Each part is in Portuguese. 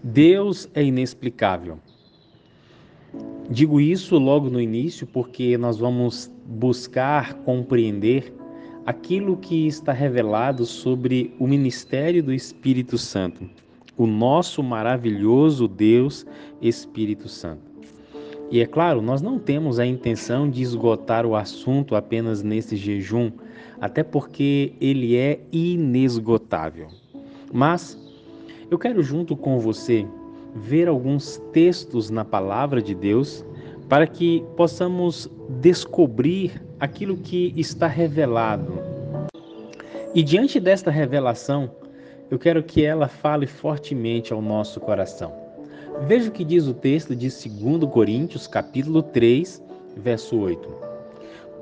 Deus é inexplicável. Digo isso logo no início porque nós vamos buscar compreender aquilo que está revelado sobre o ministério do Espírito Santo, o nosso maravilhoso Deus Espírito Santo. E é claro, nós não temos a intenção de esgotar o assunto apenas nesse jejum, até porque ele é inesgotável. Mas eu quero, junto com você, ver alguns textos na palavra de Deus para que possamos descobrir aquilo que está revelado. E diante desta revelação, eu quero que ela fale fortemente ao nosso coração. Veja o que diz o texto de 2 Coríntios, capítulo 3, verso 8.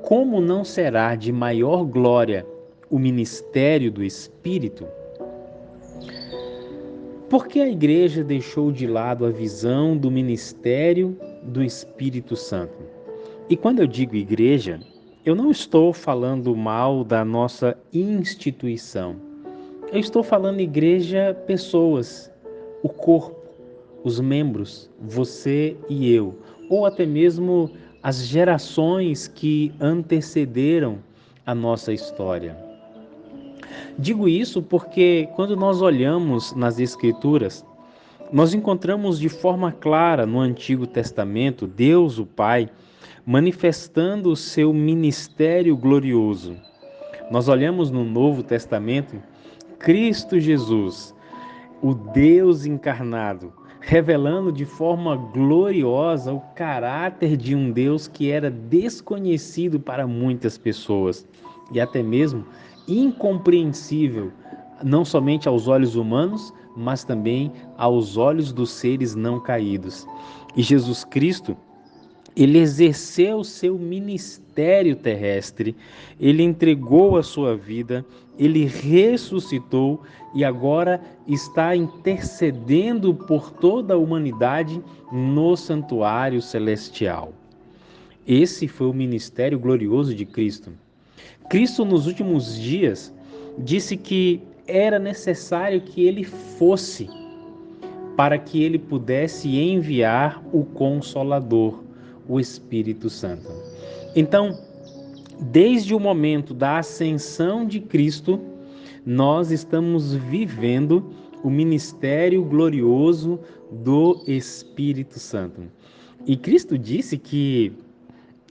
Como não será de maior glória o ministério do Espírito? Por que a igreja deixou de lado a visão do ministério do Espírito Santo? E quando eu digo igreja, eu não estou falando mal da nossa instituição. Eu estou falando igreja, pessoas, o corpo, os membros, você e eu, ou até mesmo as gerações que antecederam a nossa história. Digo isso porque quando nós olhamos nas Escrituras, nós encontramos de forma clara no Antigo Testamento Deus, o Pai, manifestando o seu ministério glorioso. Nós olhamos no Novo Testamento Cristo Jesus, o Deus encarnado, revelando de forma gloriosa o caráter de um Deus que era desconhecido para muitas pessoas e até mesmo incompreensível, não somente aos olhos humanos, mas também aos olhos dos seres não caídos. E Jesus Cristo, ele exerceu o seu ministério terrestre, ele entregou a sua vida, ele ressuscitou e agora está intercedendo por toda a humanidade no santuário celestial. Esse foi o ministério glorioso de Cristo. Cristo, nos últimos dias, disse que era necessário que ele fosse para que ele pudesse enviar o Consolador, o Espírito Santo. Então, desde o momento da ascensão de Cristo, nós estamos vivendo o ministério glorioso do Espírito Santo. E Cristo disse que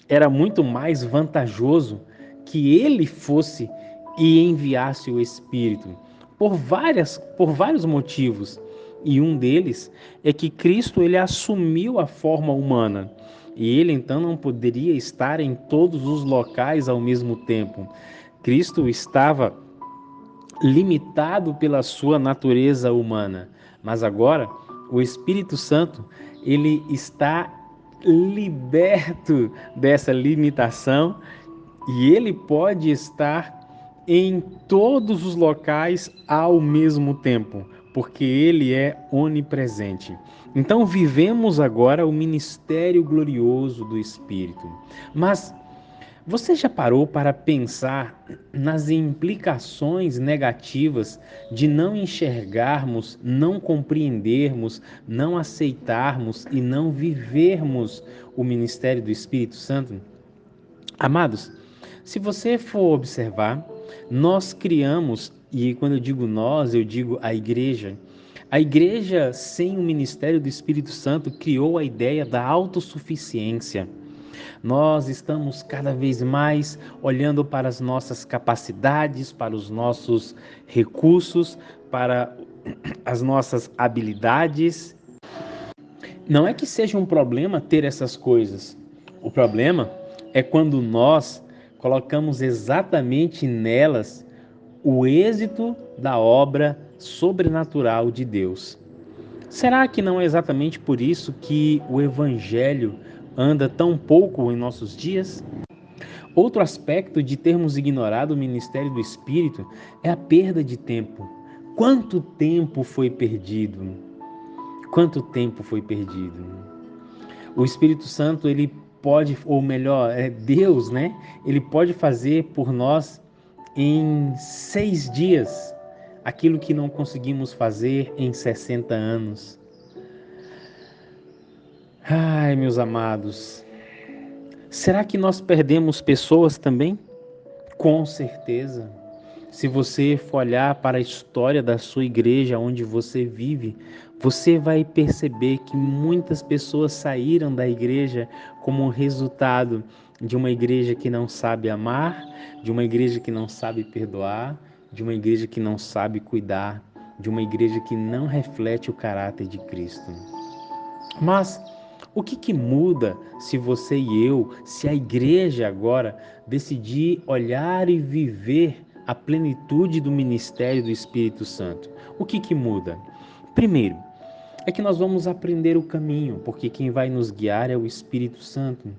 era muito mais vantajoso que ele fosse e enviasse o Espírito, por vários motivos. E um deles é que Cristo ele assumiu a forma humana. E ele então não poderia estar em todos os locais ao mesmo tempo. Cristo estava limitado pela sua natureza humana, mas agora o Espírito Santo ele está liberto dessa limitação e ele pode estar em todos os locais ao mesmo tempo, porque ele é onipresente. Então vivemos agora o ministério glorioso do Espírito. Mas você já parou para pensar nas implicações negativas de não enxergarmos, não compreendermos, não aceitarmos e não vivermos o ministério do Espírito Santo? Amados, se você for observar, nós criamos, e quando eu digo nós, eu digo a igreja sem o ministério do Espírito Santo criou a ideia da autossuficiência. Nós estamos cada vez mais olhando para as nossas capacidades, para os nossos recursos, para as nossas habilidades. Não é que seja um problema ter essas coisas. O problema é quando nós colocamos exatamente nelas o êxito da obra sobrenatural de Deus. Será que não é exatamente por isso que o Evangelho anda tão pouco em nossos dias? Outro aspecto de termos ignorado o ministério do Espírito é a perda de tempo. Quanto tempo foi perdido? Quanto tempo foi perdido? O Espírito Santo, ele pode, ou melhor, Deus, né? Ele pode fazer por nós em 6 dias aquilo que não conseguimos fazer em 60 anos. Ai, meus amados, será que nós perdemos pessoas também? Com certeza. Se você for olhar para a história da sua igreja onde você vive, você vai perceber que muitas pessoas saíram da igreja como resultado de uma igreja que não sabe amar, de uma igreja que não sabe perdoar, de uma igreja que não sabe cuidar, de uma igreja que não reflete o caráter de Cristo. Mas o que muda se você e eu, se a igreja agora decidir olhar e viver a plenitude do ministério do Espírito Santo? O que muda? Primeiro, é que nós vamos aprender o caminho, porque quem vai nos guiar é o Espírito Santo.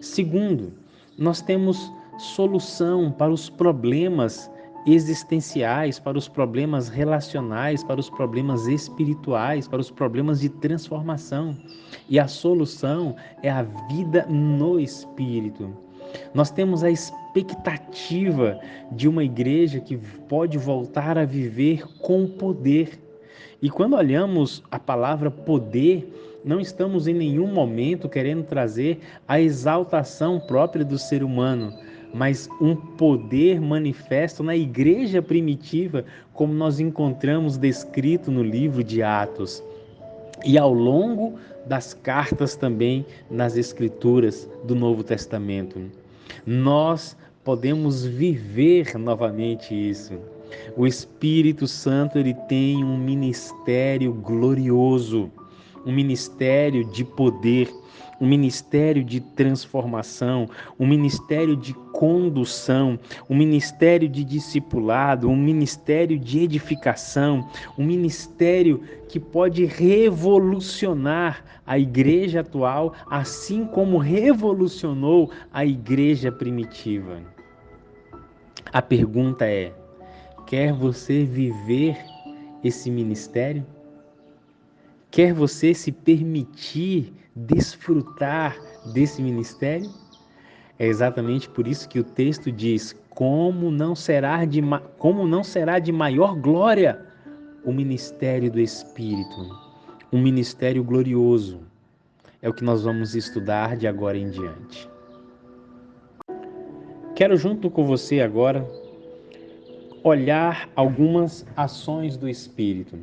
Segundo, nós temos solução para os problemas existenciais, para os problemas relacionais, para os problemas espirituais, para os problemas de transformação. E a solução é a vida no Espírito. Nós temos a expectativa de uma igreja que pode voltar a viver com poder. E quando olhamos a palavra poder, não estamos em nenhum momento querendo trazer a exaltação própria do ser humano, mas um poder manifesto na igreja primitiva, como nós encontramos descrito no livro de Atos. E ao longo das cartas também nas Escrituras do Novo Testamento. Nós podemos viver novamente isso. O Espírito Santo, ele tem um ministério glorioso, um ministério de poder, um ministério de transformação, um ministério de condução, um ministério de discipulado, um ministério de edificação, um ministério que pode revolucionar a igreja atual, assim como revolucionou a igreja primitiva. A pergunta é: quer você viver esse ministério? Quer você se permitir desfrutar desse ministério? É exatamente por isso que o texto diz: como não será de maior glória o ministério do Espírito, um ministério glorioso. É o que nós vamos estudar de agora em diante. Quero junto com você agora olhar algumas ações do Espírito.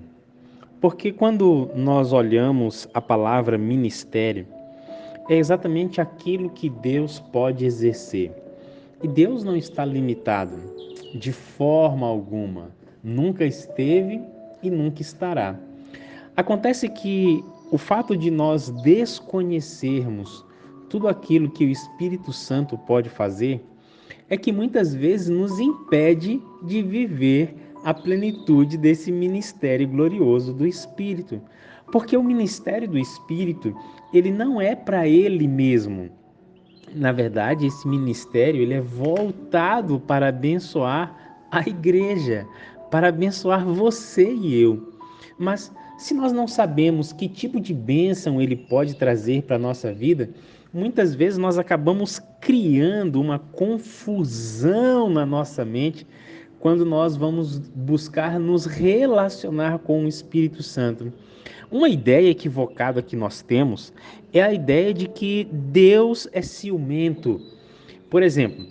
Porque quando nós olhamos a palavra ministério, é exatamente aquilo que Deus pode exercer. E Deus não está limitado de forma alguma, nunca esteve e nunca estará. Acontece que o fato de nós desconhecermos tudo aquilo que o Espírito Santo pode fazer é que muitas vezes nos impede de viver a plenitude desse ministério glorioso do Espírito. Porque o ministério do Espírito, ele não é para ele mesmo. Na verdade, esse ministério ele é voltado para abençoar a igreja, para abençoar você e eu. Mas se nós não sabemos que tipo de bênção ele pode trazer para a nossa vida, muitas vezes nós acabamos criando uma confusão na nossa mente quando nós vamos buscar nos relacionar com o Espírito Santo. Uma ideia equivocada que nós temos é a ideia de que Deus é ciumento. Por exemplo,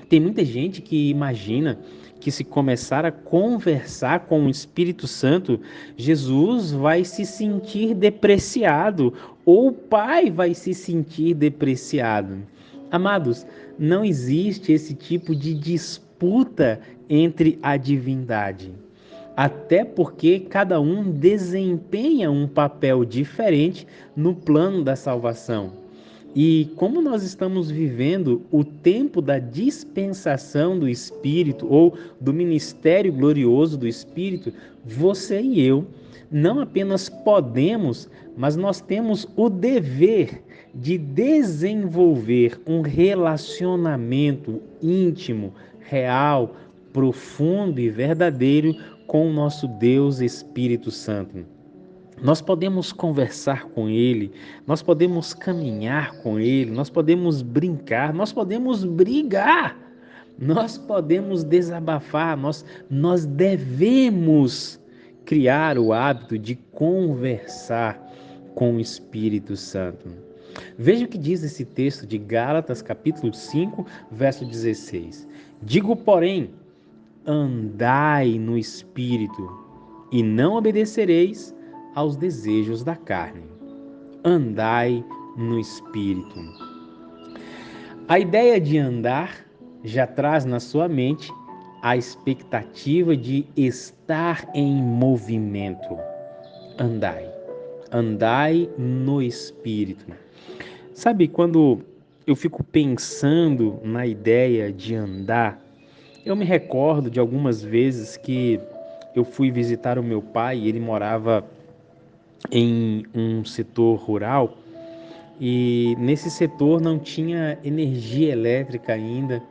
tem muita gente que imagina que se começar a conversar com o Espírito Santo, Jesus vai se sentir depreciado ou o Pai vai se sentir depreciado. Amados, não existe esse tipo de disputa entre a divindade. Até porque cada um desempenha um papel diferente no plano da salvação. E como nós estamos vivendo o tempo da dispensação do Espírito ou do ministério glorioso do Espírito, você e eu não apenas podemos, mas nós temos o dever de desenvolver um relacionamento íntimo, real, profundo e verdadeiro com o nosso Deus Espírito Santo. Nós podemos conversar com Ele, nós podemos caminhar com Ele, nós podemos brincar, nós podemos brigar, nós podemos desabafar, nós devemos criar o hábito de conversar com o Espírito Santo. Veja o que diz esse texto de Gálatas, capítulo 5, verso 16. Digo, porém, andai no Espírito, e não obedecereis aos desejos da carne. Andai no Espírito. A ideia de andar já traz na sua mente a expectativa de estar em movimento. Andai. Andai no Espírito. Sabe, quando eu fico pensando na ideia de andar, eu me recordo de algumas vezes que eu fui visitar o meu pai, ele morava em um setor rural e nesse setor não tinha energia elétrica ainda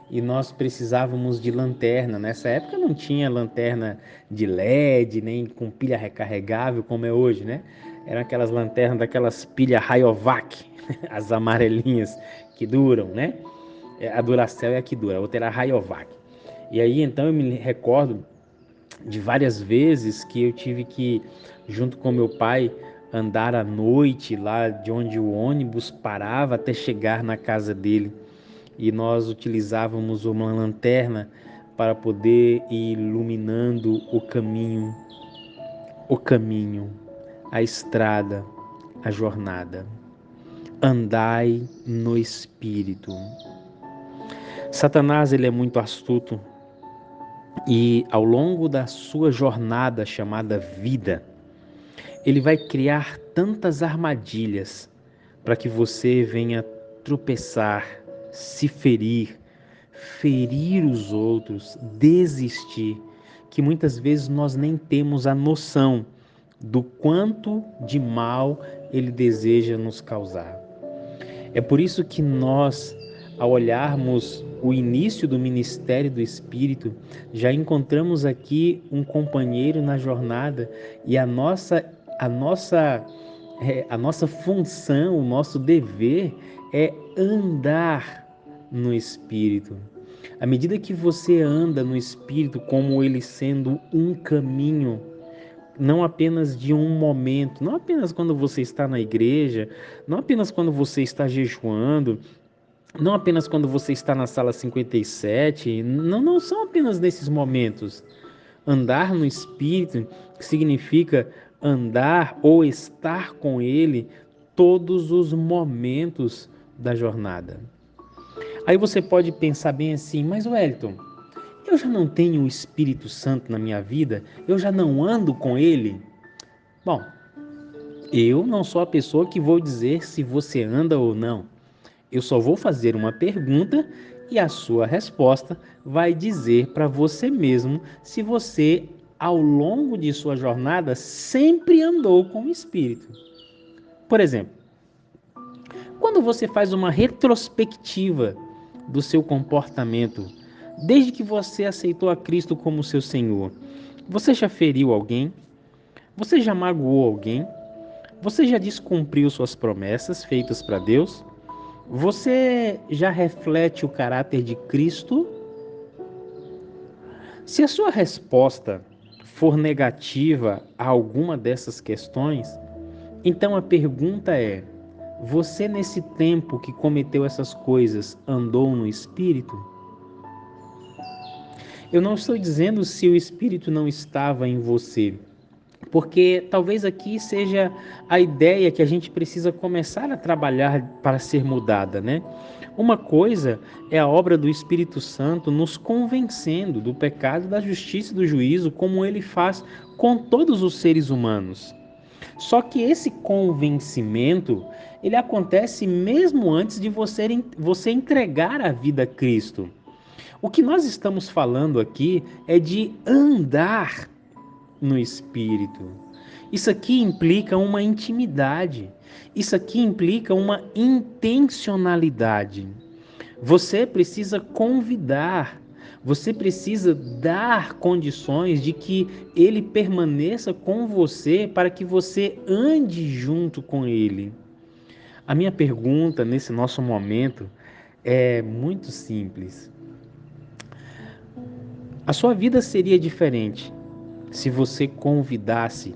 e nós precisávamos de lanterna. Nessa época não tinha lanterna de LED, nem com pilha recarregável como é hoje, né? Eram aquelas lanternas daquelas pilhas Rayovac, as amarelinhas que duram, né? A Duracell é a que dura, a outra era a Rayovac. E aí então eu me recordo de várias vezes que eu tive que, junto com meu pai, andar à noite lá de onde o ônibus parava até chegar na casa dele. E nós utilizávamos uma lanterna para poder ir iluminando o caminho, a estrada, a jornada. Andai no Espírito. Satanás, ele é muito astuto e ao longo da sua jornada chamada vida, ele vai criar tantas armadilhas para que você venha tropeçar, se ferir, ferir os outros, desistir, que muitas vezes nós nem temos a noção do quanto de mal ele deseja nos causar. É por isso que nós, ao olharmos o início do ministério do Espírito, já encontramos aqui um companheiro na jornada e a nossa função, o nosso dever é andar no Espírito. À medida que você anda no Espírito, como ele sendo um caminho, não apenas de um momento, não apenas quando você está na igreja, não apenas quando você está jejuando, não apenas quando você está na sala 57, não são apenas nesses momentos. Andar no Espírito significa andar ou estar com Ele todos os momentos da jornada. Aí você pode pensar bem assim, mas Wellington, eu já não tenho o Espírito Santo na minha vida? Eu já não ando com Ele? Bom, eu não sou a pessoa que vou dizer se você anda ou não. Eu só vou fazer uma pergunta e a sua resposta vai dizer para você mesmo se você, ao longo de sua jornada, sempre andou com o Espírito. Por exemplo, quando você faz uma retrospectiva do seu comportamento, desde que você aceitou a Cristo como seu Senhor, você já feriu alguém? Você já magoou alguém? Você já descumpriu suas promessas feitas para Deus? Você já reflete o caráter de Cristo? Se a sua resposta for negativa a alguma dessas questões, então a pergunta é: você nesse tempo que cometeu essas coisas andou no Espírito? Eu não estou dizendo se o Espírito não estava em você, porque talvez aqui seja a ideia que a gente precisa começar a trabalhar para ser mudada, né? Uma coisa é a obra do Espírito Santo nos convencendo do pecado, da justiça e do juízo, como ele faz com todos os seres humanos. Só que esse convencimento, ele acontece mesmo antes de você entregar a vida a Cristo. O que nós estamos falando aqui é de andar no Espírito. Isso aqui implica uma intimidade. Isso aqui implica uma intencionalidade. Você precisa convidar, você precisa dar condições de que ele permaneça com você para que você ande junto com ele. A minha pergunta nesse nosso momento é muito simples. A sua vida seria diferente se você convidasse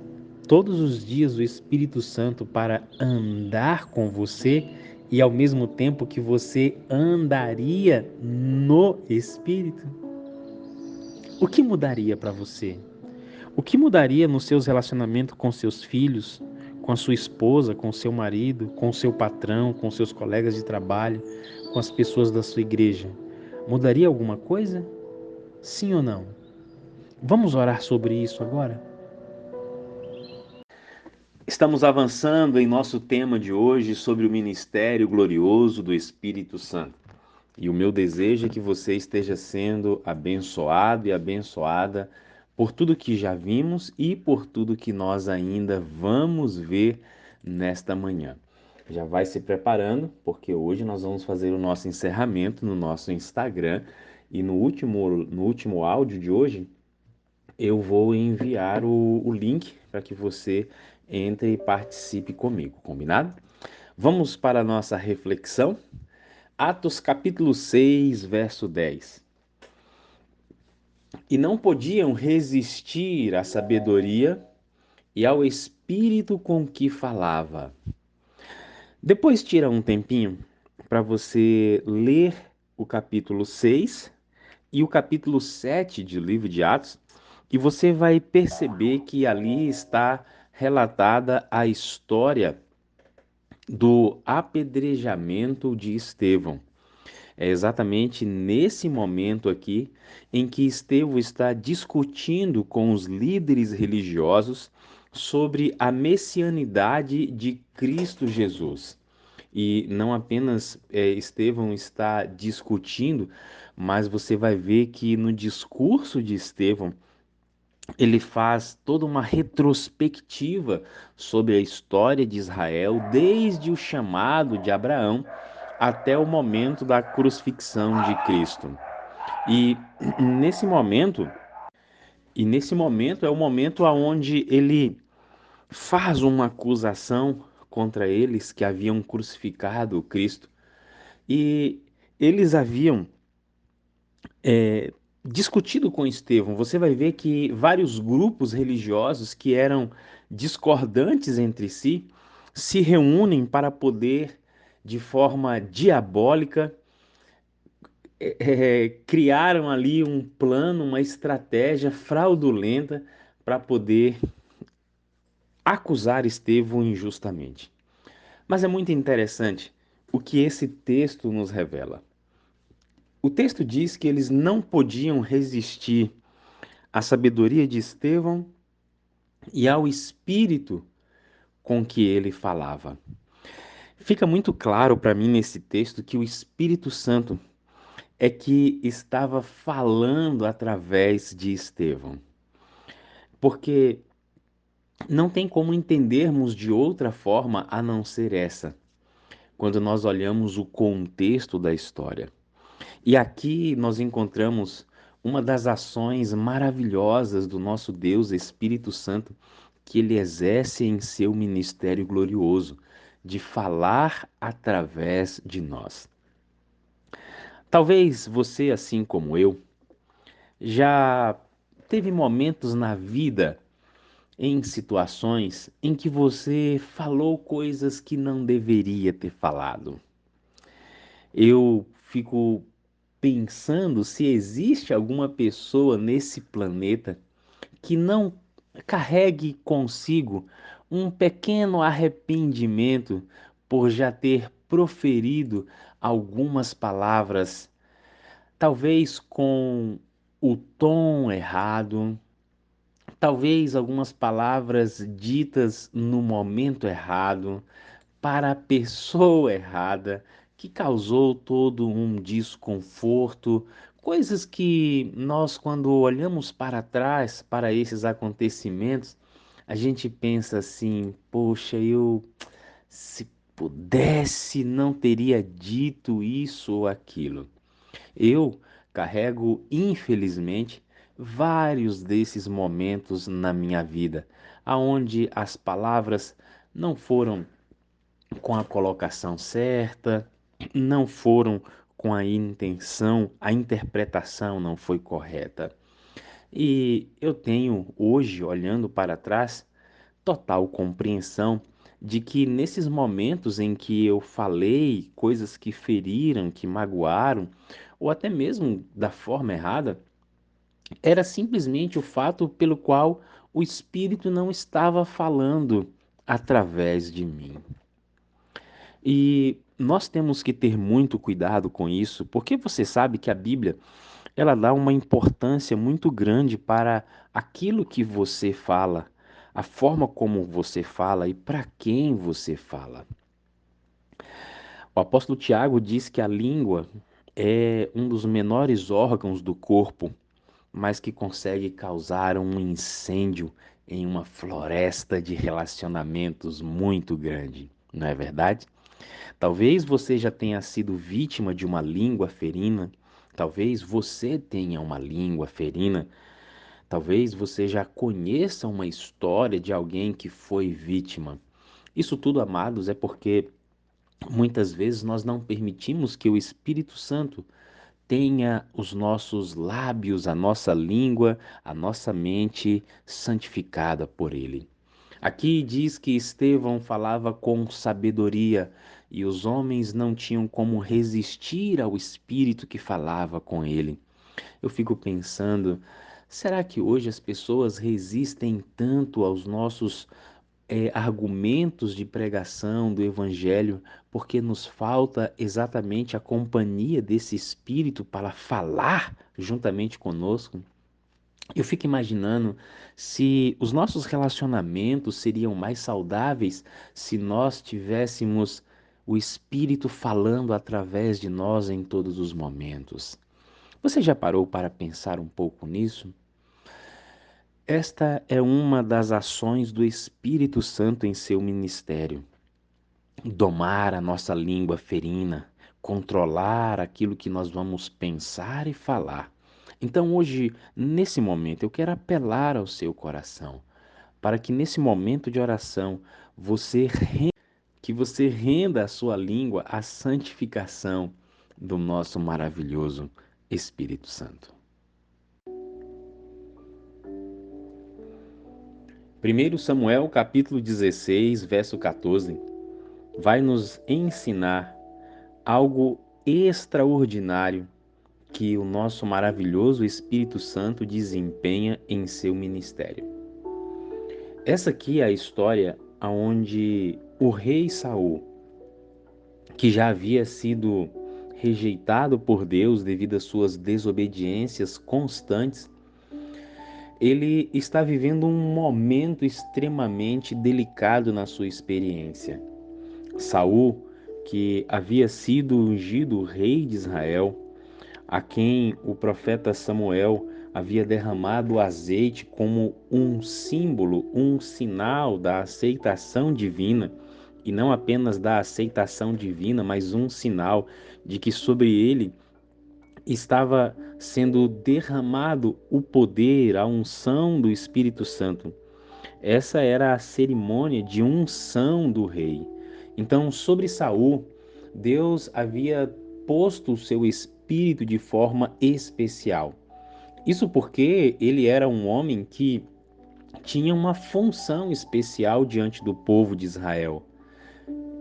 todos os dias o Espírito Santo para andar com você e ao mesmo tempo que você andaria no Espírito? O que mudaria para você? O que mudaria nos seus relacionamentos com seus filhos, com a sua esposa, com o seu marido, com o seu patrão, com seus colegas de trabalho, com as pessoas da sua igreja? Mudaria alguma coisa? Sim ou não? Vamos orar sobre isso agora? Estamos avançando em nosso tema de hoje sobre o ministério glorioso do Espírito Santo. E o meu desejo é que você esteja sendo abençoado e abençoada por tudo que já vimos e por tudo que nós ainda vamos ver nesta manhã. Já vai se preparando, porque hoje nós vamos fazer o nosso encerramento no nosso Instagram e no último áudio de hoje eu vou enviar o link para que você entre e participe comigo, combinado? Vamos para a nossa reflexão. Atos capítulo 6, verso 10. E não podiam resistir à sabedoria e ao espírito com que falava. Depois tira um tempinho para você ler o capítulo 6 e o capítulo 7 do livro de Atos, e você vai perceber que ali está relatada a história do apedrejamento de Estevão. É exatamente nesse momento aqui em que Estevão está discutindo com os líderes religiosos sobre a messianidade de Cristo Jesus. E não apenas Estevão está discutindo, mas você vai ver que no discurso de Estevão ele faz toda uma retrospectiva sobre a história de Israel, desde o chamado de Abraão até o momento da crucifixão de Cristo. E nesse momento, nesse momento é o momento aonde ele faz uma acusação contra eles que haviam crucificado Cristo. E eles haviam discutido com Estevão. Você vai ver que vários grupos religiosos que eram discordantes entre si se reúnem para poder, de forma diabólica, criaram ali um plano, uma estratégia fraudulenta para poder acusar Estevão injustamente. Mas é muito interessante o que esse texto nos revela. O texto diz que eles não podiam resistir à sabedoria de Estevão e ao espírito com que ele falava. Fica muito claro para mim nesse texto que o Espírito Santo é que estava falando através de Estevão. Porque não tem como entendermos de outra forma a não ser essa, quando nós olhamos o contexto da história. E aqui nós encontramos uma das ações maravilhosas do nosso Deus Espírito Santo que ele exerce em seu ministério glorioso, de falar através de nós. Talvez você, assim como eu, já teve momentos na vida, em situações em que você falou coisas que não deveria ter falado. Eu fico pensando se existe alguma pessoa nesse planeta que não carregue consigo um pequeno arrependimento por já ter proferido algumas palavras, talvez com o tom errado, talvez algumas palavras ditas no momento errado, para a pessoa errada, que causou todo um desconforto, coisas que nós, quando olhamos para trás, para esses acontecimentos, a gente pensa assim: poxa, eu, se pudesse, não teria dito isso ou aquilo. Eu carrego, infelizmente, vários desses momentos na minha vida, aonde as palavras não foram com a colocação certa, não foram com a intenção, a interpretação não foi correta. E eu tenho hoje, olhando para trás, total compreensão de que nesses momentos em que eu falei coisas que feriram, que magoaram, ou até mesmo da forma errada, era simplesmente o fato pelo qual o Espírito não estava falando através de mim. E nós temos que ter muito cuidado com isso, porque você sabe que a Bíblia, ela dá uma importância muito grande para aquilo que você fala, a forma como você fala e para quem você fala. O apóstolo Tiago diz que a língua é um dos menores órgãos do corpo, mas que consegue causar um incêndio em uma floresta de relacionamentos muito grande, não é verdade? Talvez você já tenha sido vítima de uma língua ferina, talvez você tenha uma língua ferina, talvez você já conheça uma história de alguém que foi vítima. Isso tudo, amados, é porque muitas vezes nós não permitimos que o Espírito Santo tenha os nossos lábios, a nossa língua, a nossa mente santificada por Ele. Aqui diz que Estevão falava com sabedoria e os homens não tinham como resistir ao Espírito que falava com ele. Eu fico pensando, será que hoje as pessoas resistem tanto aos nossos argumentos de pregação do Evangelho porque nos falta exatamente a companhia desse Espírito para falar juntamente conosco? Eu fico imaginando se os nossos relacionamentos seriam mais saudáveis se nós tivéssemos o Espírito falando através de nós em todos os momentos. Você já parou para pensar um pouco nisso? Esta é uma das ações do Espírito Santo em seu ministério. Domar a nossa língua ferina, controlar aquilo que nós vamos pensar e falar. Então, hoje, nesse momento, eu quero apelar ao seu coração, para que nesse momento de oração você renda a sua língua à santificação do nosso maravilhoso Espírito Santo. 1 Samuel, capítulo 16, verso 14, vai nos ensinar algo extraordinário que o nosso maravilhoso Espírito Santo desempenha em seu ministério. Essa aqui é a história onde o rei Saul, que já havia sido rejeitado por Deus devido às suas desobediências constantes, ele está vivendo um momento extremamente delicado na sua experiência. Saul, que havia sido ungido rei de Israel, a quem o profeta Samuel havia derramado azeite como um símbolo, um sinal da aceitação divina, e não apenas da aceitação divina, mas um sinal de que sobre ele estava sendo derramado o poder, a unção do Espírito Santo. Essa era a cerimônia de unção do rei. Então, sobre Saul, Deus havia posto o seu espírito de forma especial. Isso porque ele era um homem que tinha uma função especial diante do povo de Israel.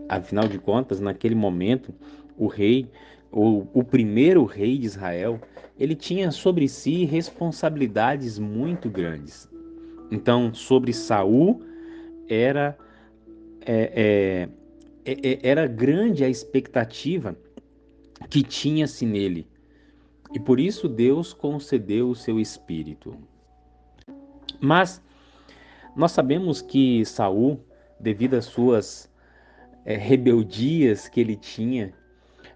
Afinal de contas, naquele momento, o rei, o primeiro rei de Israel, ele tinha sobre si responsabilidades muito grandes. Então, sobre Saul, era, é, era grande a expectativa que tinha-se nele. E por isso Deus concedeu o seu espírito. Mas nós sabemos que Saul, devido às suas rebeldias que ele tinha,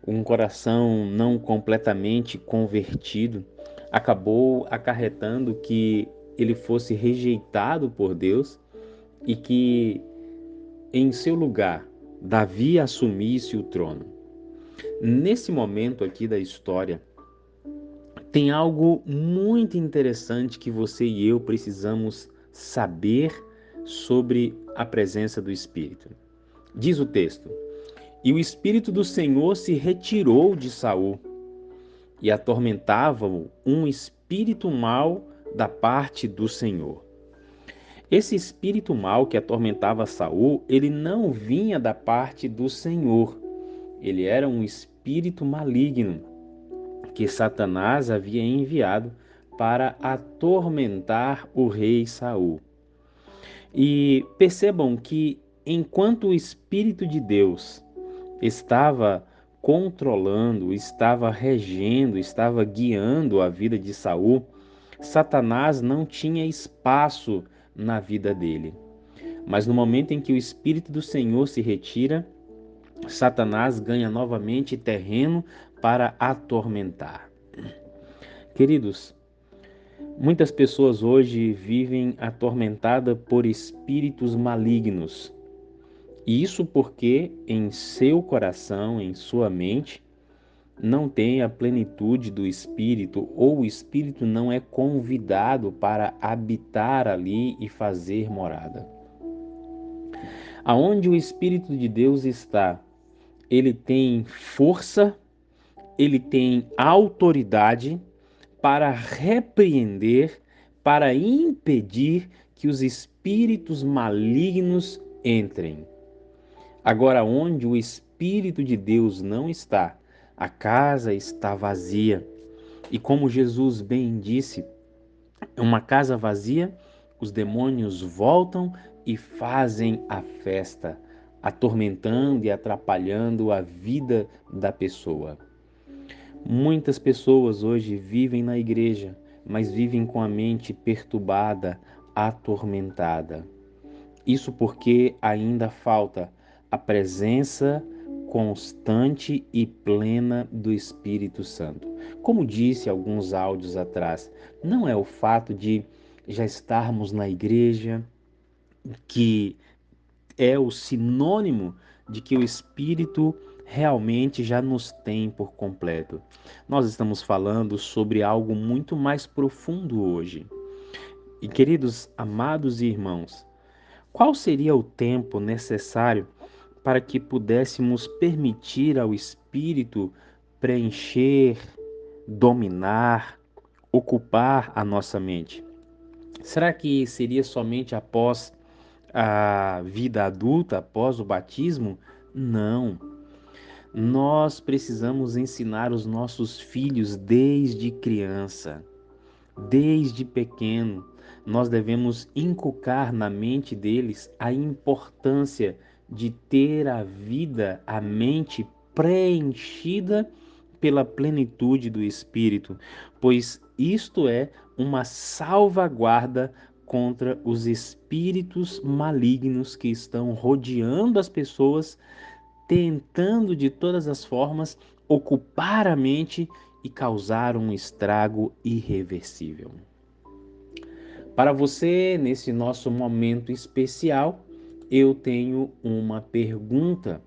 um coração não completamente convertido, acabou acarretando que ele fosse rejeitado por Deus e que em seu lugar Davi assumisse o trono. Nesse momento aqui da história, tem algo muito interessante que você e eu precisamos saber sobre a presença do Espírito. Diz o texto: "E o Espírito do Senhor se retirou de Saul, e atormentava-o um espírito mau da parte do Senhor." Esse espírito mau que atormentava Saul, ele não vinha da parte do Senhor. Ele era um espírito maligno que Satanás havia enviado para atormentar o rei Saul. E percebam que enquanto o Espírito de Deus estava controlando, estava regendo, estava guiando a vida de Saul, Satanás não tinha espaço na vida dele. Mas no momento em que o Espírito do Senhor se retira, Satanás ganha novamente terreno para atormentar. Queridos, muitas pessoas hoje vivem atormentadas por espíritos malignos. E isso porque em seu coração, em sua mente, não tem a plenitude do Espírito, ou o Espírito não é convidado para habitar ali e fazer morada. Aonde o Espírito de Deus está, ele tem força, ele tem autoridade para repreender, para impedir que os espíritos malignos entrem. Agora, onde o Espírito de Deus não está, a casa está vazia. E como Jesus bem disse, uma casa vazia, os demônios voltam e fazem a festa, atormentando e atrapalhando a vida da pessoa. Muitas pessoas hoje vivem na igreja, mas vivem com a mente perturbada, atormentada. Isso porque ainda falta a presença constante e plena do Espírito Santo. Como disse alguns áudios atrás, não é o fato de já estarmos na igreja que é o sinônimo de que o Espírito realmente já nos tem por completo. Nós estamos falando sobre algo muito mais profundo hoje. E queridos amados e irmãos, qual seria o tempo necessário para que pudéssemos permitir ao Espírito preencher, dominar, ocupar a nossa mente? Será que seria somente após a vida adulta, após o batismo? Não. Nós precisamos ensinar os nossos filhos desde criança, desde pequeno. Nós devemos inculcar na mente deles a importância de ter a vida, a mente preenchida pela plenitude do Espírito, pois isto é uma salvaguarda contra os espíritos malignos que estão rodeando as pessoas, tentando de todas as formas ocupar a mente e causar um estrago irreversível. Para você, nesse nosso momento especial, eu tenho uma pergunta.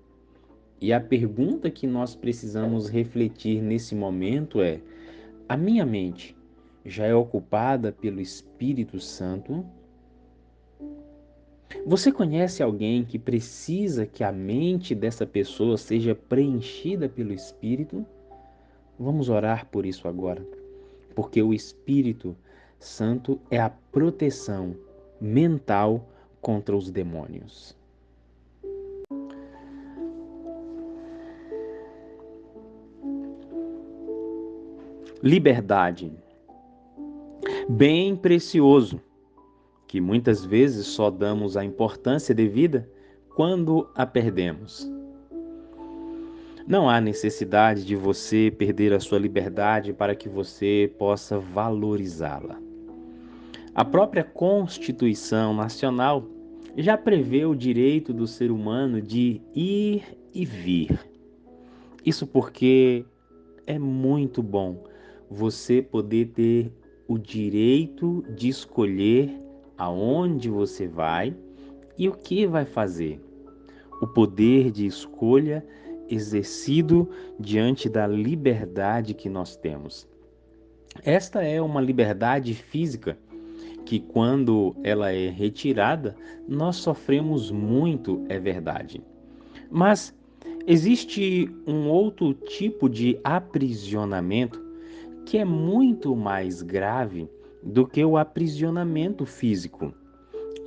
E a pergunta que nós precisamos refletir nesse momento é: a minha mente já é ocupada pelo Espírito Santo? Você conhece alguém que precisa que a mente dessa pessoa seja preenchida pelo Espírito? Vamos orar por isso agora, porque o Espírito Santo é a proteção mental contra os demônios. Liberdade, bem precioso, que muitas vezes só damos a importância devida quando a perdemos. Não há necessidade de você perder a sua liberdade para que você possa valorizá-la. A própria Constituição Nacional já prevê o direito do ser humano de ir e vir. Isso porque é muito bom você poder ter o direito de escolher aonde você vai e o que vai fazer. O poder de escolha exercido diante da liberdade que nós temos. Esta é uma liberdade física que, quando ela é retirada, nós sofremos muito, é verdade. Mas existe um outro tipo de aprisionamento que é muito mais grave do que o aprisionamento físico.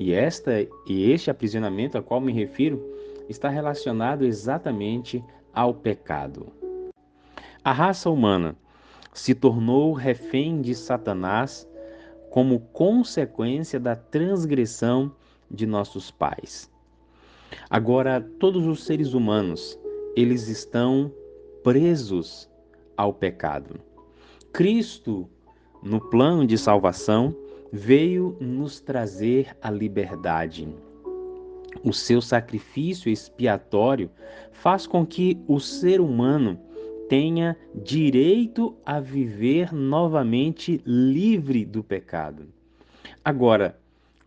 E este aprisionamento a qual me refiro está relacionado exatamente ao pecado. A raça humana se tornou refém de Satanás como consequência da transgressão de nossos pais. Agora, todos os seres humanos, eles estão presos ao pecado. Cristo, no plano de salvação, veio nos trazer a liberdade. O seu sacrifício expiatório faz com que o ser humano tenha direito a viver novamente livre do pecado. Agora,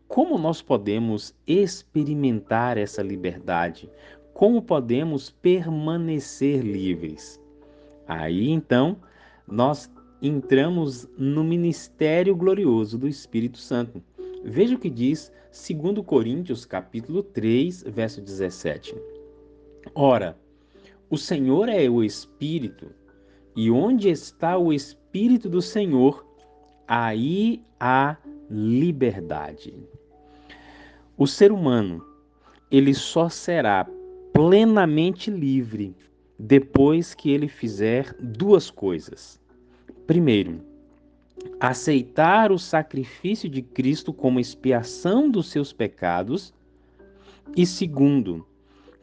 como nós podemos experimentar essa liberdade? Como podemos permanecer livres? Aí então, nós entramos no ministério glorioso do Espírito Santo. Veja o que diz 2 Coríntios, capítulo 3, verso 17. Ora, o Senhor é o Espírito, e onde está o Espírito do Senhor, aí há liberdade. O ser humano, ele só será plenamente livre depois que ele fizer duas coisas. Primeiro, aceitar o sacrifício de Cristo como expiação dos seus pecados. E segundo,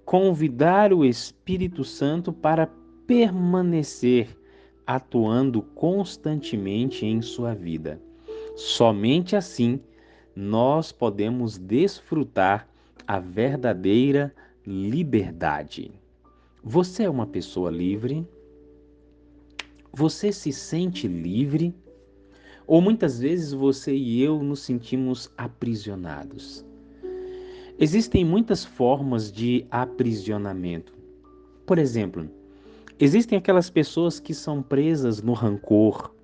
convidar o Espírito Santo para permanecer atuando constantemente em sua vida. Somente assim nós podemos desfrutar a verdadeira liberdade. Você é uma pessoa livre? Você se sente livre? Ou muitas vezes você e eu nos sentimos aprisionados? Existem muitas formas de aprisionamento. Por exemplo, existem aquelas pessoas que são presas no rancor.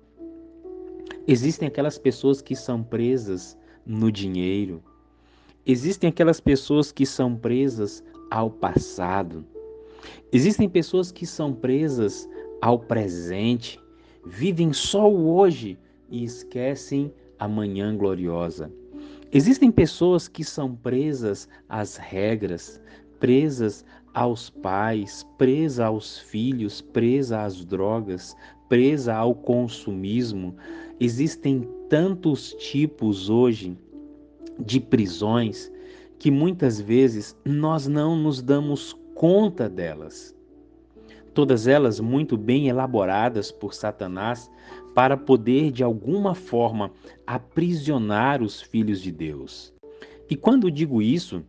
Existem aquelas pessoas que são presas no dinheiro. Existem aquelas pessoas que são presas ao passado. Existem pessoas que são presas ao presente, vivem só o hoje e esquecem a manhã gloriosa. Existem pessoas que são presas às regras, presas aos pais, presas aos filhos, presas às drogas, presas ao consumismo. Existem tantos tipos hoje de prisões que muitas vezes nós não nos damos conta delas. Todas elas muito bem elaboradas por Satanás para poder de alguma forma aprisionar os filhos de Deus. E quando digo isso,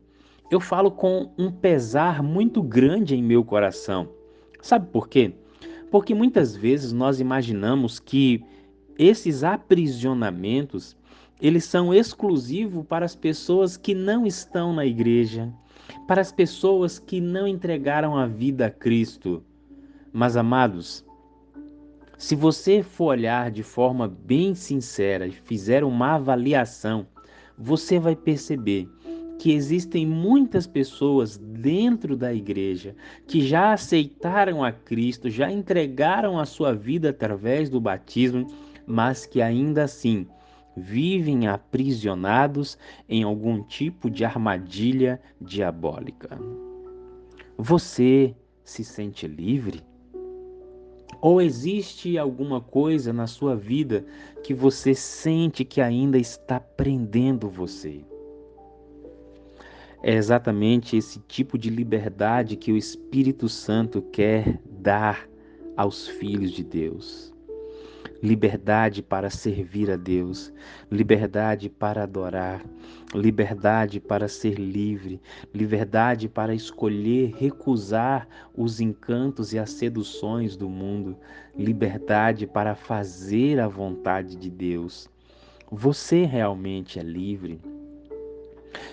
eu falo com um pesar muito grande em meu coração. Sabe por quê? Porque muitas vezes nós imaginamos que esses aprisionamentos, eles são exclusivos para as pessoas que não estão na igreja, para as pessoas que não entregaram a vida a Cristo. Mas, amados, se você for olhar de forma bem sincera e fizer uma avaliação, você vai perceber que existem muitas pessoas dentro da igreja que já aceitaram a Cristo, já entregaram a sua vida através do batismo, mas que ainda assim vivem aprisionados em algum tipo de armadilha diabólica. Você se sente livre? Ou existe alguma coisa na sua vida que você sente que ainda está prendendo você? É exatamente esse tipo de liberdade que o Espírito Santo quer dar aos filhos de Deus. Liberdade para servir a Deus, liberdade para adorar, liberdade para ser livre, liberdade para escolher recusar os encantos e as seduções do mundo, liberdade para fazer a vontade de Deus. Você realmente é livre?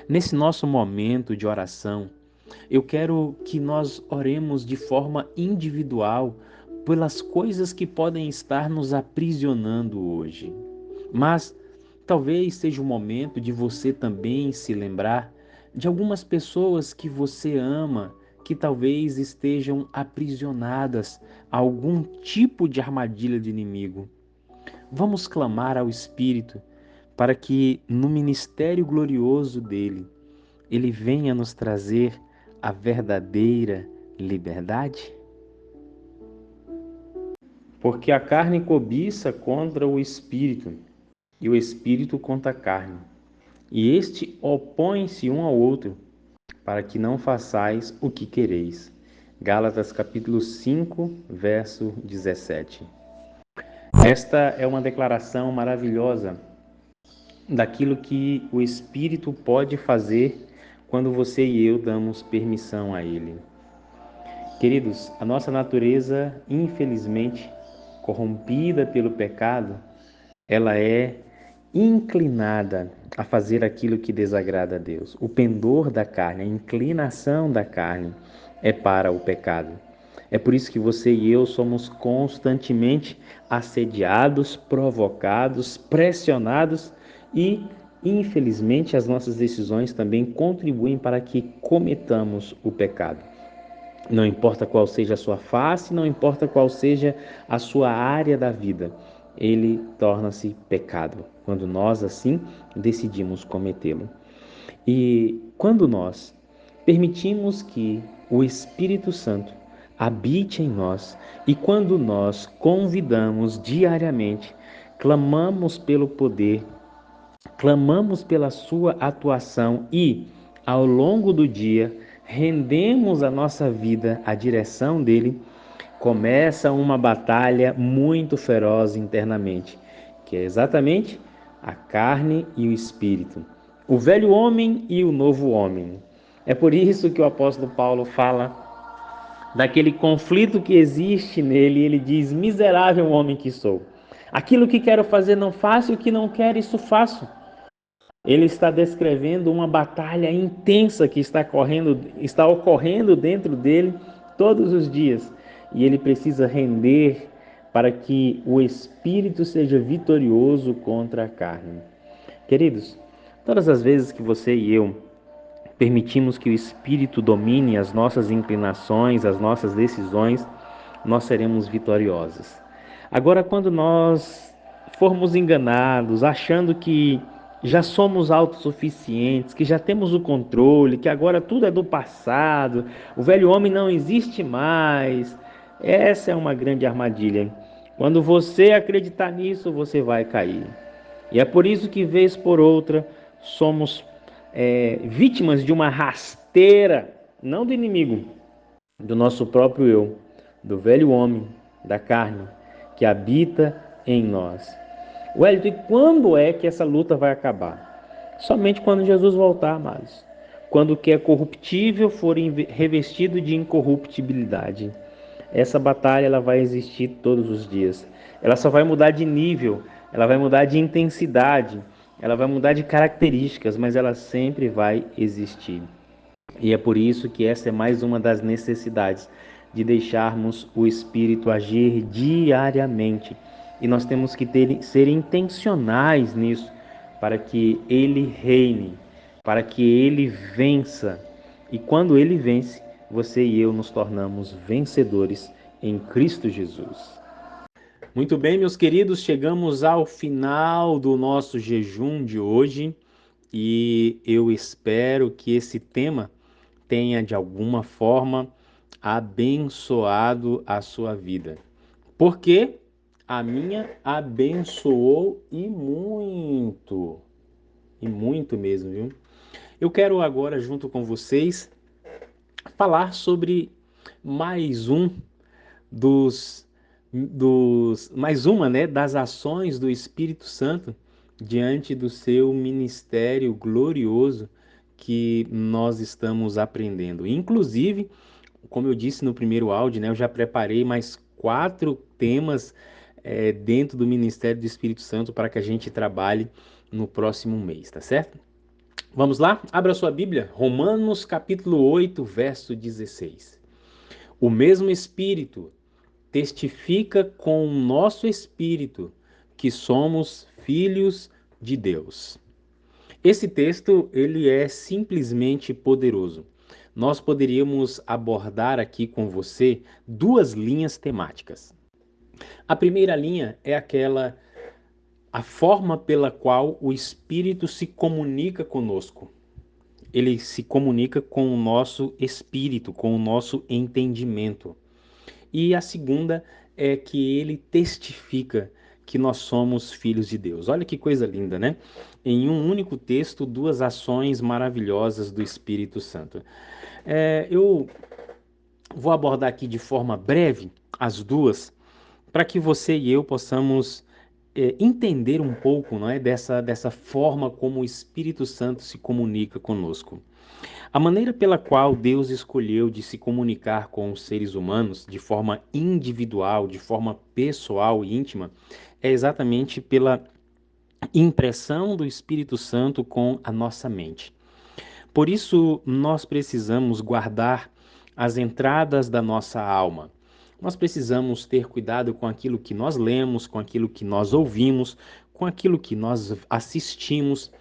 Nesse nosso momento de oração, eu quero que nós oremos de forma individual pelas coisas que podem estar nos aprisionando hoje. Mas talvez seja o momento de você também se lembrar de algumas pessoas que você ama, que talvez estejam aprisionadas a algum tipo de armadilha do inimigo. Vamos clamar ao Espírito para que no ministério glorioso dele, ele venha nos trazer a verdadeira liberdade? Porque a carne cobiça contra o espírito, e o espírito contra a carne. E este opõe-se um ao outro, para que não façais o que quereis. Gálatas capítulo 5, verso 17. Esta é uma declaração maravilhosa daquilo que o Espírito pode fazer quando você e eu damos permissão a Ele. Queridos, a nossa natureza, infelizmente, corrompida pelo pecado, ela é inclinada a fazer aquilo que desagrada a Deus. O pendor da carne, a inclinação da carne é para o pecado. É por isso que você e eu somos constantemente assediados, provocados, pressionados e, infelizmente, as nossas decisões também contribuem para que cometamos o pecado. Não importa qual seja a sua face, não importa qual seja a sua área da vida, ele torna-se pecado, quando nós assim decidimos cometê-lo. E quando nós permitimos que o Espírito Santo habite em nós e quando nós convidamos diariamente, clamamos pelo poder, clamamos pela sua atuação e, ao longo do dia, rendemos a nossa vida à direção dele, começa uma batalha muito feroz internamente, que é exatamente a carne e o espírito, o velho homem e o novo homem. É por isso que o apóstolo Paulo fala daquele conflito que existe nele, ele diz: miserável homem que sou. Aquilo que quero fazer não faço, e o que não quero, isso faço. Ele está descrevendo uma batalha intensa que está ocorrendo dentro dele todos os dias. E ele precisa render para que o espírito seja vitorioso contra a carne. Queridos, todas as vezes que você e eu permitimos que o espírito domine as nossas inclinações, as nossas decisões, nós seremos vitoriosos. Agora, quando nós formos enganados, achando que já somos autossuficientes, que já temos o controle, que agora tudo é do passado, o velho homem não existe mais, essa é uma grande armadilha. Quando você acreditar nisso, você vai cair. E é por isso que, vez por outra, somos vítimas de uma rasteira, não do inimigo, do nosso próprio eu, do velho homem, da carne, que habita em nós. Wellington, e quando é que essa luta vai acabar? Somente quando Jesus voltar, amados. Quando o que é corruptível for revestido de incorruptibilidade. Essa batalha ela vai existir todos os dias. Ela só vai mudar de nível, ela vai mudar de intensidade, ela vai mudar de características, mas ela sempre vai existir. E é por isso que essa é mais uma das necessidades de deixarmos o Espírito agir diariamente. E nós temos que ser intencionais nisso, para que ele reine, para que ele vença. E quando ele vence, você e eu nos tornamos vencedores em Cristo Jesus. Muito bem, meus queridos, chegamos ao final do nosso jejum de hoje e eu espero que esse tema tenha de alguma forma abençoado a sua vida. Porque a minha abençoou e muito mesmo, viu? Eu quero agora, junto com vocês, falar sobre mais um mais uma, né, das ações do Espírito Santo diante do seu ministério glorioso que nós estamos aprendendo. Inclusive, como eu disse no primeiro áudio, né, eu já preparei mais 4 temas dentro do ministério do Espírito Santo para que a gente trabalhe no próximo mês, tá certo? Vamos lá? Abra sua Bíblia, Romanos capítulo 8, verso 16. O mesmo Espírito testifica com o nosso espírito que somos filhos de Deus. Esse texto, ele é simplesmente poderoso. Nós poderíamos abordar aqui com você 2 linhas temáticas. A primeira linha é aquela a forma pela qual o Espírito se comunica conosco. Ele se comunica com o nosso espírito, com o nosso entendimento. E a segunda é que ele testifica que nós somos filhos de Deus. Olha que coisa linda, né? Em um único texto, duas ações maravilhosas do Espírito Santo. Eu vou abordar aqui de forma breve as duas, para que você e eu possamos entender um pouco, não é, dessa forma como o Espírito Santo se comunica conosco. A maneira pela qual Deus escolheu de se comunicar com os seres humanos de forma individual, de forma pessoal e íntima, é exatamente pela impressão do Espírito Santo com a nossa mente. Por isso, nós precisamos guardar as entradas da nossa alma. Nós precisamos ter cuidado com aquilo que nós lemos, com aquilo que nós ouvimos, com aquilo que nós assistimos,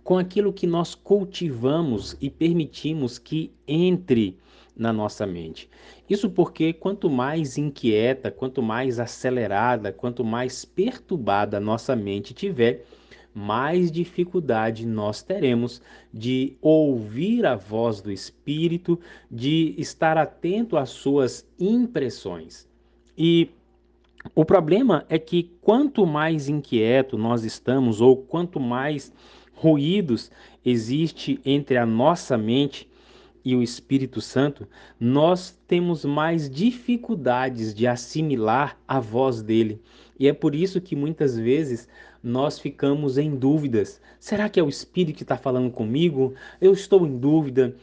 com aquilo que nós cultivamos e permitimos que entre na nossa mente. Isso porque quanto mais inquieta, quanto mais acelerada, quanto mais perturbada a nossa mente tiver, mais dificuldade nós teremos de ouvir a voz do Espírito, de estar atento às suas impressões. E o problema é que quanto mais inquieto nós estamos, ou quanto mais ruídos existe entre a nossa mente e o Espírito Santo, nós temos mais dificuldades de assimilar a voz dele. E é por isso que muitas vezes nós ficamos em dúvidas. Será que é o Espírito que está falando comigo? Eu estou em dúvida.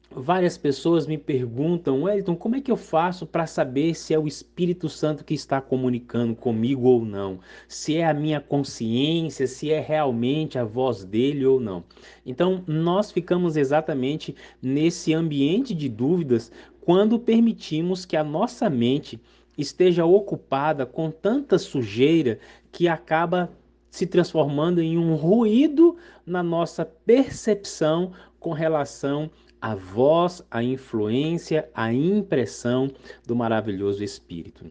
Várias pessoas me perguntam, Wellington, como é que eu faço para saber se é o Espírito Santo que está comunicando comigo ou não? Se é a minha consciência, se é realmente a voz dele ou não? Então, nós ficamos exatamente nesse ambiente de dúvidas quando permitimos que a nossa mente esteja ocupada com tanta sujeira que acaba se transformando em um ruído na nossa percepção com relação a voz, a influência, a impressão do maravilhoso Espírito.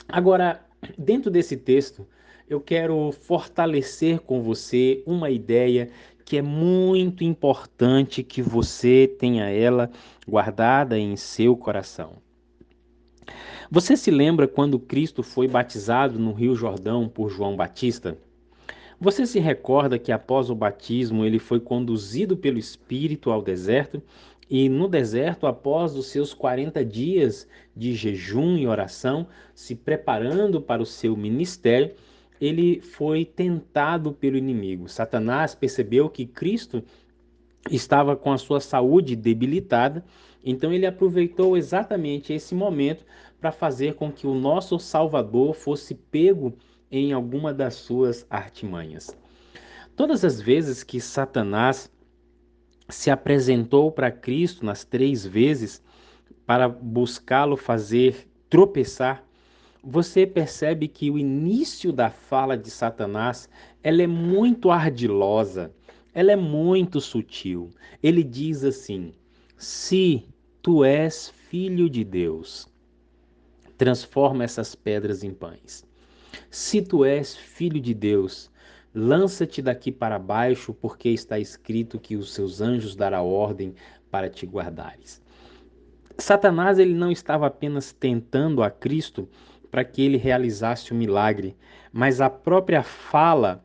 Agora, dentro desse texto, eu quero fortalecer com você uma ideia que é muito importante que você tenha ela guardada em seu coração. Você se lembra quando Cristo foi batizado no Rio Jordão por João Batista? Você se recorda que após o batismo ele foi conduzido pelo Espírito ao deserto e no deserto, após os seus 40 dias de jejum e oração, se preparando para o seu ministério, ele foi tentado pelo inimigo. Satanás percebeu que Cristo estava com a sua saúde debilitada, então ele aproveitou exatamente esse momento para fazer com que o nosso Salvador fosse pego em alguma das suas artimanhas. Todas as vezes que Satanás se apresentou para Cristo, nas 3 vezes, para buscá-lo fazer tropeçar, você percebe que o início da fala de Satanás, ela é muito ardilosa, ela é muito sutil. Ele diz assim: se tu és filho de Deus, transforma essas pedras em pães. Se tu és filho de Deus, lança-te daqui para baixo, porque está escrito que os seus anjos dará ordem para te guardares. Satanás ele não estava apenas tentando a Cristo para que ele realizasse o milagre, mas a própria fala,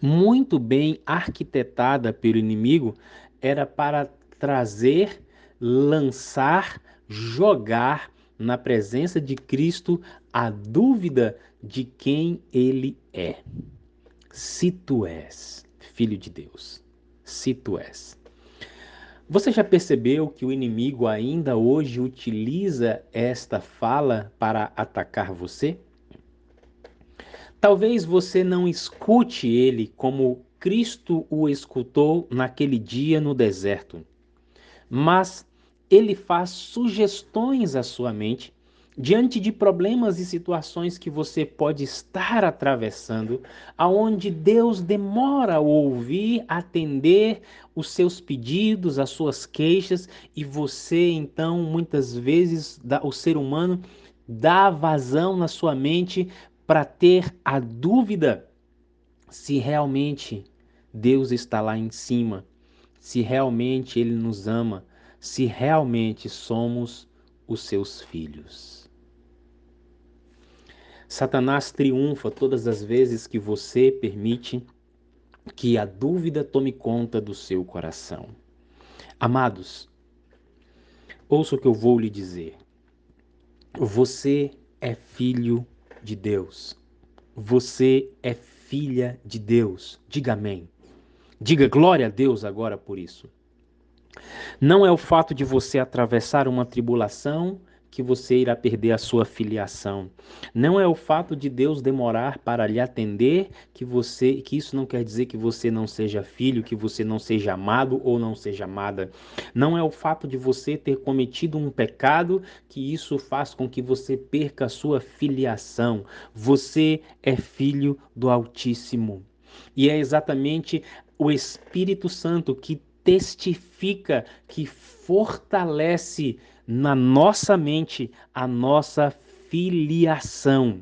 muito bem arquitetada pelo inimigo, era para trazer, lançar, jogar na presença de Cristo a dúvida de quem ele é. Se tu és filho de Deus, se tu és. Você já percebeu que o inimigo ainda hoje utiliza esta fala para atacar você? Talvez você não escute ele como Cristo o escutou naquele dia no deserto, mas ele faz sugestões à sua mente diante de problemas e situações que você pode estar atravessando, aonde Deus demora a ouvir, atender os seus pedidos, as suas queixas, e você então muitas vezes o ser humano dá vazão na sua mente para ter a dúvida se realmente Deus está lá em cima, se realmente Ele nos ama, se realmente somos os seus filhos. Satanás triunfa todas as vezes que você permite que a dúvida tome conta do seu coração. Amados, ouça o que eu vou lhe dizer. Você é filho de Deus. Você é filha de Deus. Diga amém. Diga glória a Deus agora por isso. Não é o fato de você atravessar uma tribulação que você irá perder a sua filiação. Não é o fato de Deus demorar para lhe atender que isso não quer dizer que você não seja filho, que você não seja amado ou não seja amada. Não é o fato de você ter cometido um pecado que isso faz com que você perca a sua filiação. Você é filho do Altíssimo. E é exatamente o Espírito Santo que testifica, que fortalece na nossa mente a nossa filiação.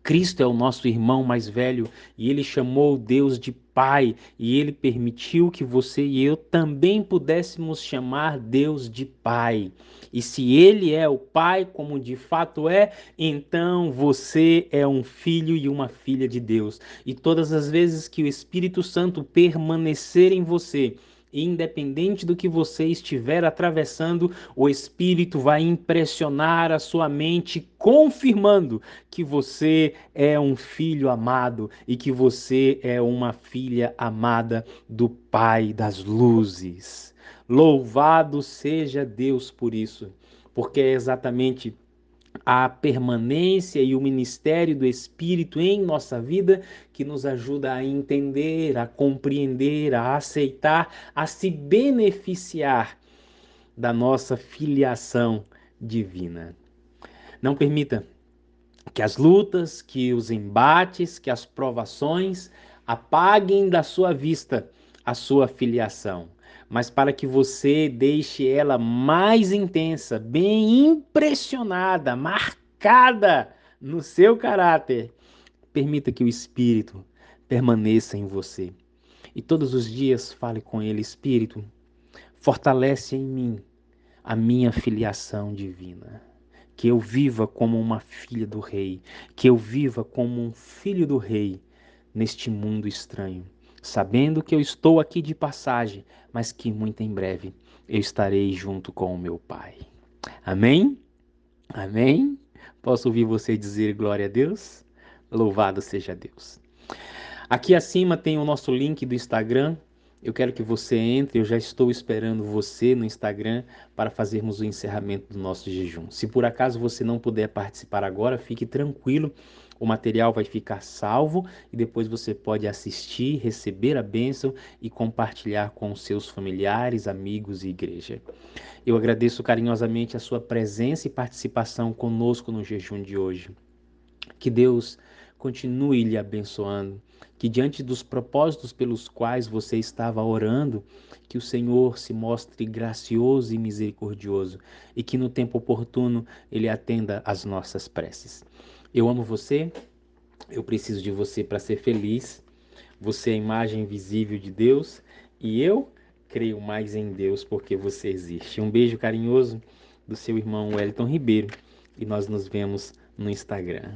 Cristo é o nosso irmão mais velho e ele chamou Deus de Pai e ele permitiu que você e eu também pudéssemos chamar Deus de Pai. E se ele é o Pai, como de fato é, então você é um filho e uma filha de Deus. E todas as vezes que o Espírito Santo permanecer em você, independente do que você estiver atravessando, o Espírito vai impressionar a sua mente, confirmando que você é um filho amado e que você é uma filha amada do Pai das luzes. Louvado seja Deus por isso, porque é exatamente a permanência e o ministério do Espírito em nossa vida que nos ajuda a entender, a compreender, a aceitar, a se beneficiar da nossa filiação divina. Não permita que as lutas, que os embates, que as provações apaguem da sua vista a sua filiação, mas para que você deixe ela mais intensa, bem impressionada, marcada no seu caráter. Permita que o Espírito permaneça em você. E todos os dias fale com ele: Espírito, fortalece em mim a minha filiação divina. Que eu viva como uma filha do rei, que eu viva como um filho do rei neste mundo estranho, sabendo que eu estou aqui de passagem, mas que muito em breve eu estarei junto com o meu Pai. Amém? Amém? Posso ouvir você dizer glória a Deus? Louvado seja Deus. Aqui acima tem o nosso link do Instagram. Eu quero que você entre, eu já estou esperando você no Instagram para fazermos o encerramento do nosso jejum. Se por acaso você não puder participar agora, fique tranquilo, o material vai ficar salvo e depois você pode assistir, receber a bênção e compartilhar com os seus familiares, amigos e igreja. Eu agradeço carinhosamente a sua presença e participação conosco no jejum de hoje. Que Deus continue lhe abençoando, que diante dos propósitos pelos quais você estava orando, que o Senhor se mostre gracioso e misericordioso e que no tempo oportuno Ele atenda às nossas preces. Eu amo você, eu preciso de você para ser feliz, você é a imagem visível de Deus e eu creio mais em Deus porque você existe. Um beijo carinhoso do seu irmão Wellington Ribeiro e nós nos vemos no Instagram.